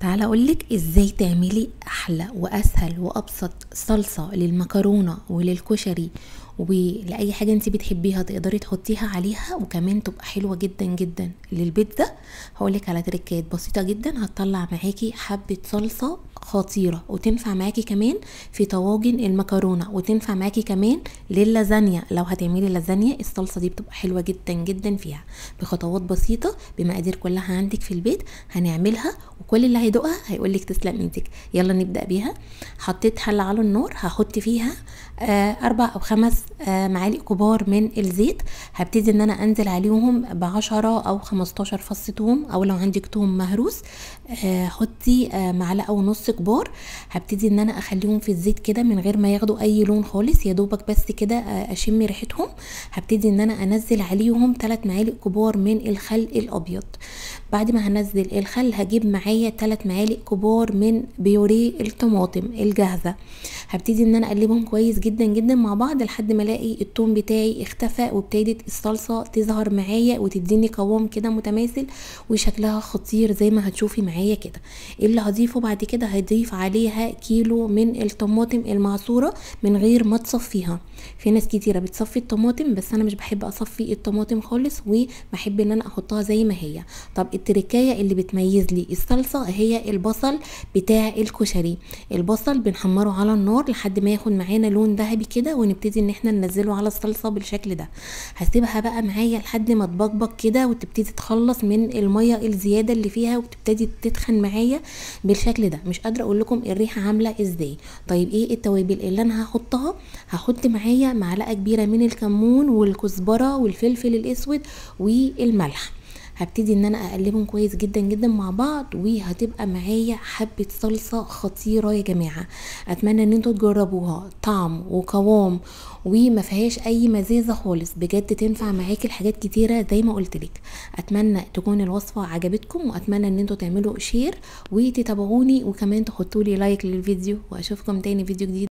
تعالى اقولك ازاي تعملي احلى واسهل وابسط صلصة للمكرونة وللكشري ولاي حاجة انت بتحبيها تقدري تحطيها عليها، وكمان تبقى حلوة جدا جدا للبيتزا. هقولك على تريكات بسيطة جدا هتطلع معاكي حبة صلصة خطيرة، وتنفع معاكي كمان في طواجن المكرونة، وتنفع معاكي كمان للازانيا. لو هتعملي لازانيا الصلصة دي بتبقى حلوة جدا جدا فيها، بخطوات بسيطة بمقادير كلها عندك في البيت هنعملها، وكل اللي هيدوقها هيقولك تسلم ايدك. يلا نبدأ بيها. حطيت حلة على النار، هحط فيها 4 أو 5 معالق كبار من الزيت. هبتدي ان انا انزل عليهم ب10 أو 15 فص توم، او لو عندك توم مهروس حطي معلقة ونص كبار. هبتدي ان انا اخليهم في الزيت كده من غير ما ياخدوا اي لون خالص، يا دوبك بس كده اشم ريحتهم. هبتدي ان انا انزل عليهم 3 معالق كبار من الخل الابيض. بعد ما هنزل الخل هجيب معايا 3 معالق كبار من بيوريه الطماطم الجاهزه. هبتدي ان انا اقلبهم كويس جدا جدا مع بعض لحد ما الاقي الثوم بتاعي اختفى، وابتدت الصلصه تظهر معايا وتديني قوام كده متماثل وشكلها خطير زي ما هتشوفي معايا كده. اللي هضيفه بعد كده هضيف عليها كيلو من الطماطم المعصوره من غير ما تصفيها. في ناس كتيره بتصفي الطماطم، بس انا مش بحب اصفي الطماطم خالص، وبحب ان انا احطها زي ما هي. طب التركايه اللي بتميز لي الصلصه هي البصل بتاع الكشري. البصل بنحمره على النار لحد ما ياخد معانا لون ذهبي كده، ونبتدي ان احنا ننزله على الصلصه بالشكل ده. هسيبها بقى معايا لحد ما تبقبق كده وتبتدي تخلص من الميه الزياده اللي فيها، وتبتدي تتخن معايا بالشكل ده. مش قادره اقول لكم الريحه عامله ازاي. طيب ايه التوابل اللي انا هحطها؟ هحط معايا معلقه كبيره من الكمون والكزبره والفلفل الاسود والملح. هبتدي ان انا اقلبهم كويس جدا جدا مع بعض، وهتبقى معايا حبة صلصة خطيرة يا جماعة. اتمنى ان انتوا تجربوها، طعم وقوام وما فيهاش اي مزازة خالص، بجد تنفع معاكي الحاجات كتيرة زي ما قلتلك. اتمنى تكون الوصفة عجبتكم، واتمنى ان انتوا تعملوا شير وتتابعوني، وكمان تحطوا لي لايك للفيديو، واشوفكم تاني فيديو جديد.